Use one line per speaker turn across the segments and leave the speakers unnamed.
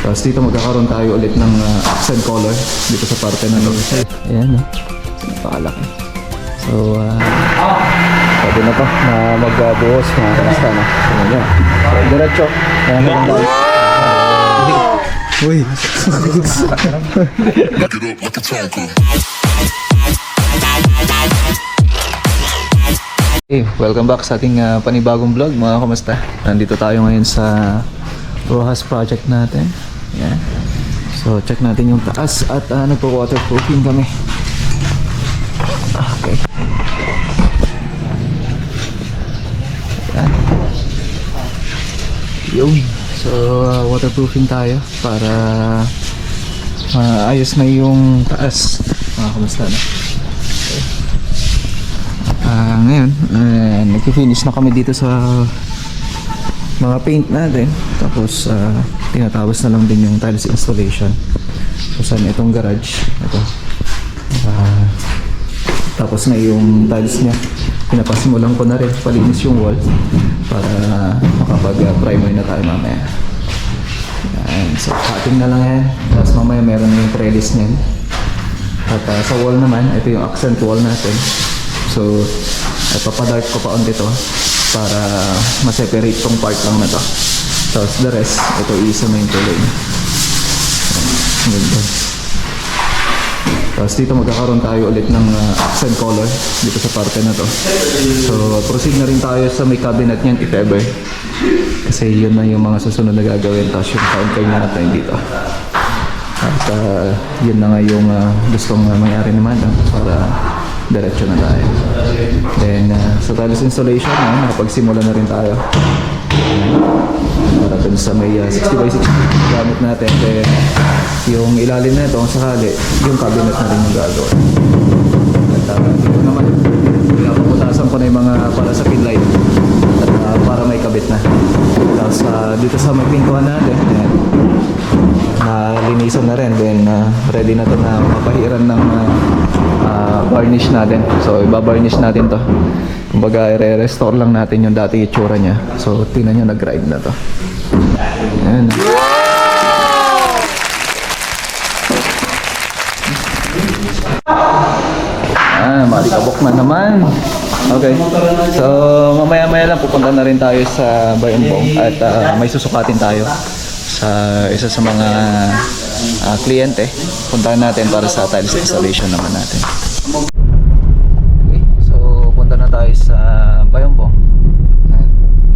Tapos dito magkakaroon tayo ulit ng accent color dito sa parte na to. Ayan, no? Napakalaki. So, pwede na to na magbuhos mga kanasta, no? So, diretso. Ayan, maganda. Uy! Hey, welcome back sa ating panibagong vlog mga kamusta. Nandito tayo ngayon sa Rojas project natin. Yan. So check natin yung taas at nagpo-waterproofing kami. Okay. Yan. Yun. So waterproofing tayo para ayos na yung taas mga kamusta na. Ngayon, nag-finish na kami dito sa mga paint natin. Tapos, tinatapos na lang din yung tiles installation. So, saan itong garage. Ito. Tapos na yung tiles niya. Pinapasimulan ko na rin. Palinis yung wall. Para makapag-primer na tayo mamaya. Yan. So, cutting na lang yan. Tapos mamaya meron na yung trellis niyan. At sa wall naman, ito yung accent wall natin. So, papadark ko pa on dito para ma-separate tong part lang na to. Tapos the rest, ito isa na yung tuloy. Ganda. Tapos dito magkakaroon tayo ulit ng accent color dito sa parte na to. So, proceed na rin tayo sa may cabinet niyan if ever. Kasi yun na yung mga susunod na gagawin. Tapos yung counter natin dito. At yun na nga yung gustong mangyari naman para diretso na tayo. Then sa tiles installation, nakapagsimula na rin tayo para dun sa may 60x60 gamit natin. Then yung ilalim na ito kung sakali, yung cabinet na rin yung gagawin. At dito naman pinapaputasan ko na yung mga para sa pin light at para may kabit na. Tapos dito sa may pintuan natin, linisan na rin. Then ready na to na mapahiran ng varnish natin. So ibabarnish natin to. Kumbaga i-restore lang natin yung dati itsura niya. So tingnan nyo, nag-grind na to. Ayan. Malikabok na naman. Okay. So mamaya-maya lang pupunta na rin tayo sa Bayambong at may susukatin tayo sa isa sa mga kliyente. Puntahan natin para sa tiles installation naman natin. Okay, so punta na tayo sa Bayambong.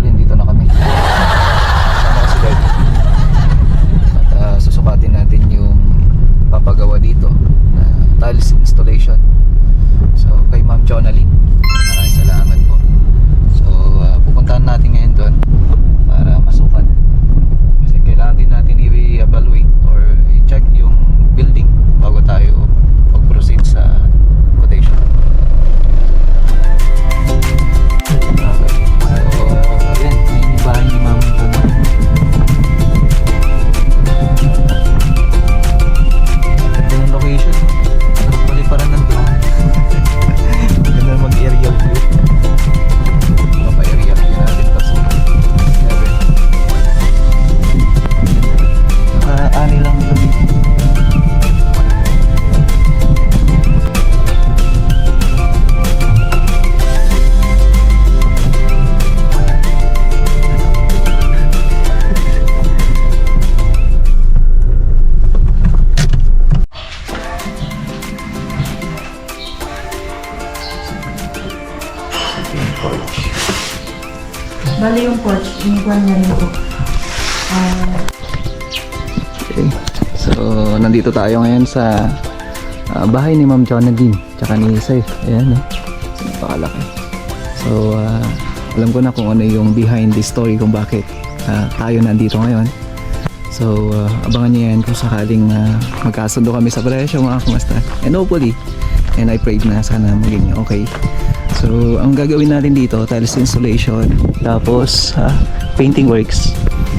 Dito na kami. Kasama ko si Guy. At susukatin natin yung papagawa dito na tiles installation. So kay Ma'am Jonalyn, maraming salamat po. So pupuntahan natin ngayon doon para masukat. Kasi kailangan din natin i-evaluate or i-check yung building bago tayo mag-proceed sa quotation. Okay. So ayan, yung bahay ni Ma'am Jonalyn. Ganda ng location. Paliparan ng drone. Ganda mag-aerial view. Mapa-aerial view natin ito. Ani lang ito dito.
Bali yung porch, iniguan niya rin ito.
Okay. So, nandito tayo ngayon sa bahay ni Ma'am Jonalyn tsaka ni Saif. Ayan, no? Napakalaki. So, alam ko na kung ano yung behind the story kung bakit tayo nandito ngayon. So, abangan niyo yan kung sakaling magkasundo kami sa presyo mga kumasta. And hopefully, and I prayed na sana maging okay. So, ang gagawin natin dito, tiles installation, tapos painting works.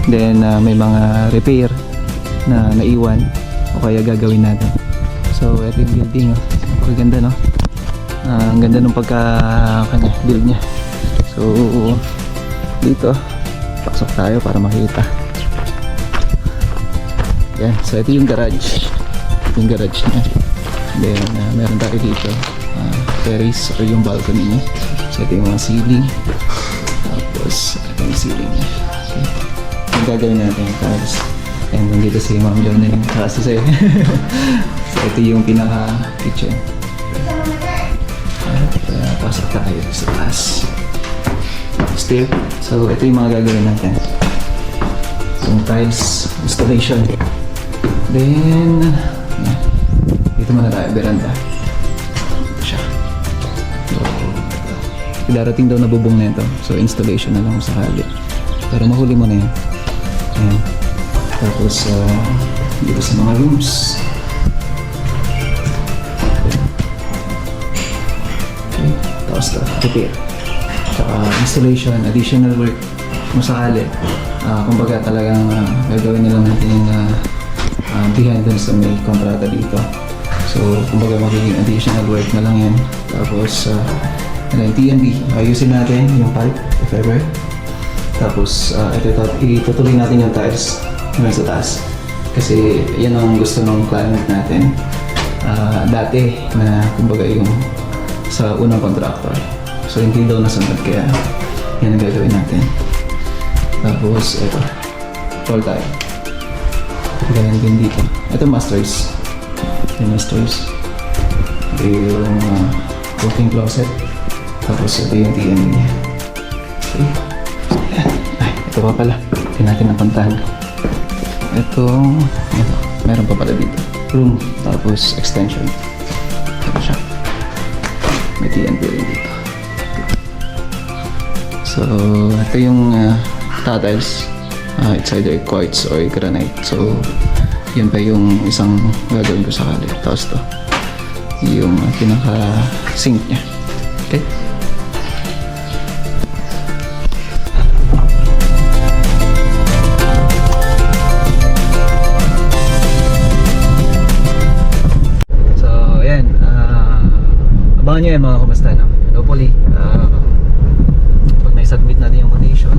Then, may mga repair na naiwan o kaya gagawin natin. So, ito yung building. Napakaganda, no? Ang ganda ng pagka-build niya. So, dito, pasok tayo para makita. Yan, so ito yung garage. Yung garage niya. Then, meron tayo dito. Terrace or yung balcony niya. So ito yung mga ceiling. Tapos, ito yung ceiling niya. Okay. Yung gagawin natin. Tapos, and nandito si Ma'am Jonah yung kasi sa'yo. So ito yung pinaka-kitchen. At pasok tayo sa taas. Stair. So ito yung mga gagawin natin. Yung tiles installation. Then, yan. Dito muna tayo, veranda. Ito siya. So, darating daw na bubong na ito. So, installation na lang sakali. Pero mahuli mo na yan. Ayan. Tapos, dito sa mga rooms. Okay. Tapos, repair. Tsaka, installation, additional work. Kung sakali. Kumbaga talagang gagawin na lang natin yung behind dun sa may kontrata dito. So, kumbaga magiging additional work na lang yan. Tapos, TNB, ayusin natin yung pipe, if ever. Tapos, itutuloy natin yung tiles ngayon sa taas. Kasi, yan ang gusto ng client natin. Dati, na kumbaga yung sa unang contractor. So, hindi daw nasunod, kaya yan ang gagawin natin. Tapos, ito. Tall tile. Ganyan din dito. Ito masters. Yung masters. Ito yung walk-in closet. Tapos, ito yung TNB niya. Okay. So, yan. Ay, ito pa pala. Hindi natin napuntahan. Ito. Meron pa pala dito. Room. Tapos, extension. Ito siya. May TNB rin dito. So, ito yung tiles. It's either quartz or granite. So, yun pa yung isang gagawin ko sakali. Tapos to, yung pinaka-sink niya. Okay? So, ayan. Abangan nyo yan mga kumasta, no? Hopefully, pag na-submit natin yung quotation,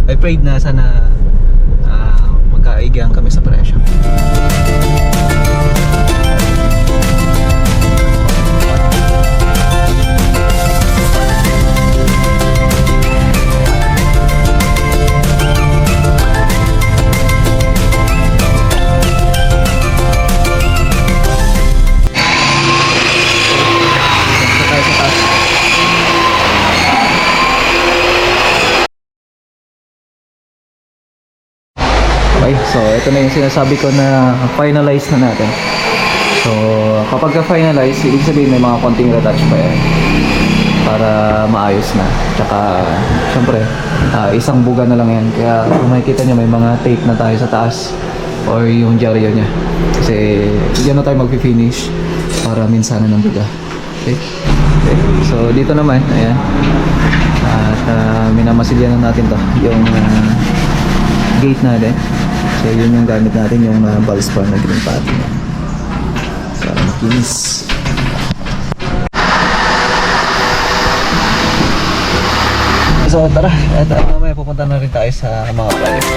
I prayed na sana magkaigihan kami sa presyo. Okay, so ito na yung sinasabi ko na finalize na natin. So kapag ka-finalize, ibig sabihin may mga konting retouch pa yan para maayos na. Tsaka syempre, isang buga na lang yan. Kaya kung makikita nyo may mga tape na tayo sa taas or yung dyaryo nya. Kasi yan na tayo mag-finish para minsanan ng buga. Okay? Okay. So dito naman, ayan. At minamasilyan na natin to yung gate natin. So yun yung gamit natin, yung Valspar na green patty. So makinis. So tara, mamaya pupunta na rin tayo sa mga project.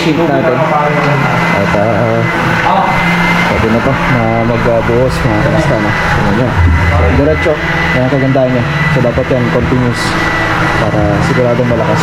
Sink natin at pwede na to na magbuhos mga kanasta na so, diretso, yan ang kagandahan niya, so dapat yan continuous para siguradong malakas.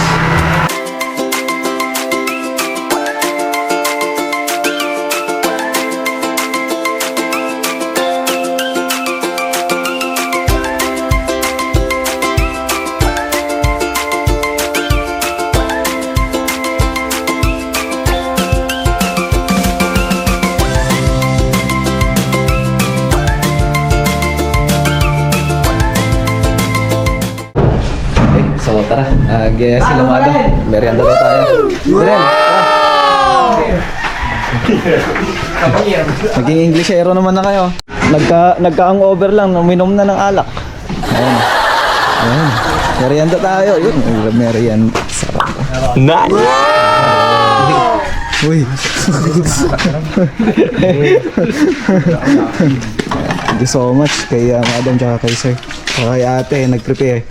Gaya sila Mado. Merienda daw tayo. Diren, naging Englishero naman na kayo. Nagka-hangover lang, uminom na ng alak. Ayan. Ayan. Merienda tayo. Yun, merienda. Sarap.
Nice!
Uy. Thank you so much kay Madam tsaka kay Sir. Tsaka kay ate, nag-prepare.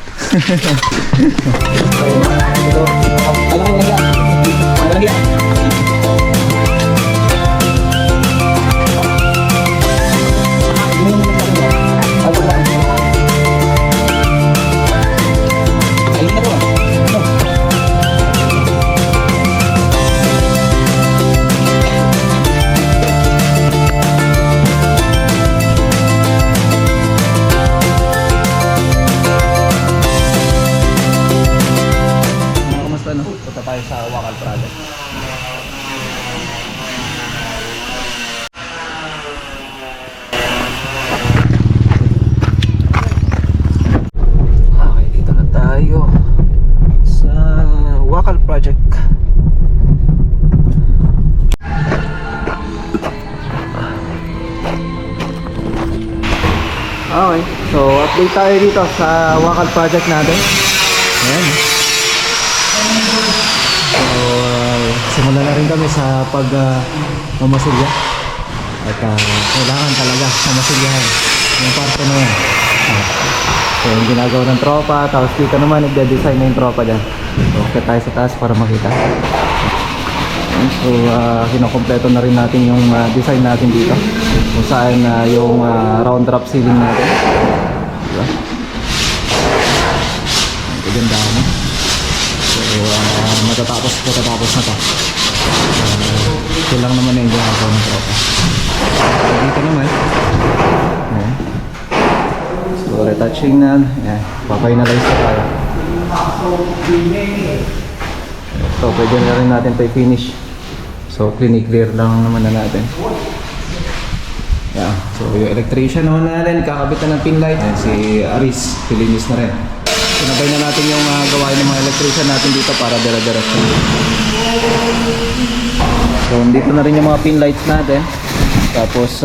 Kamusta no? Punta tayo sa Wakal Project. Okay, dito na tayo sa Wakal Project. Okay, so update tayo dito sa Wakal Project natin. Ayan. So, simula na rin kami sa mamasilya. At kailangan talaga mamasilyahan yung parte na yan. So, yung ginagawa ng tropa, tapos dito naman nagde-design na yung tropa dyan. So, okay tayo sa taas para makita. So, kinokompleto na rin natin yung design natin dito. Kung saan yung round drop ceiling natin. Diba? Ang ganda mo. So, matatapos na to. Ito lang naman yung ginagawa ng tropa. So, dito naman. Ayan. So, retouching na. Ayan. Papinalize na tayo. So, pwede na rin natin ito i-finish. So, clear lang naman na natin. Yeah. So, yung electrician naman natin, kakabit na ng pin light. Ayan, si Aris, pilinis na rin. Sinabay na natin yung gawain ng mga electrician natin dito para dira-diretso. So, dito na rin yung mga pin lights natin. Tapos,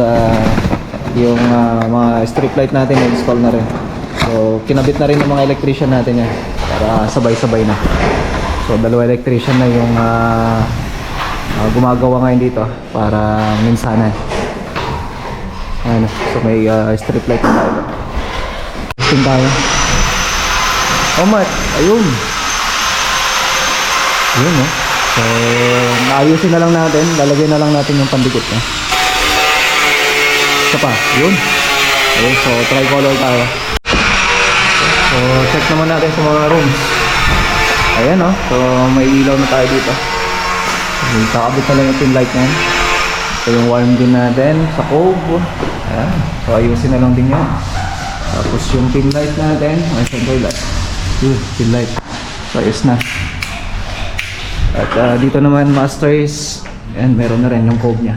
yung mga strip light natin, i-install na rin. So, kinabit na rin yung mga electrician natin yan para sabay-sabay na. So, dalawa electrician na yung gumagawa ngayon dito para minsanan. Ayan, so may strip light na tayo. Testing tayo. Oh Mat, ayun. Ayun oh. So, naayusin na lang natin. Lalagyan na lang natin yung pandikit niya. Isa pa, yun. Ayun, so tricolor tayo. So, check naman natin sa mga rooms. Ayan oh, so may ilaw na tayo dito. Kakabit na lang yung pin light niyan. So yung warm din natin sa cove. Ayan, so ayusin na lang din yan. Tapos yung pin light natin, ay center light. Yun, pin light. So ayos na. At dito naman masters, ayan, meron na rin yung cove niya.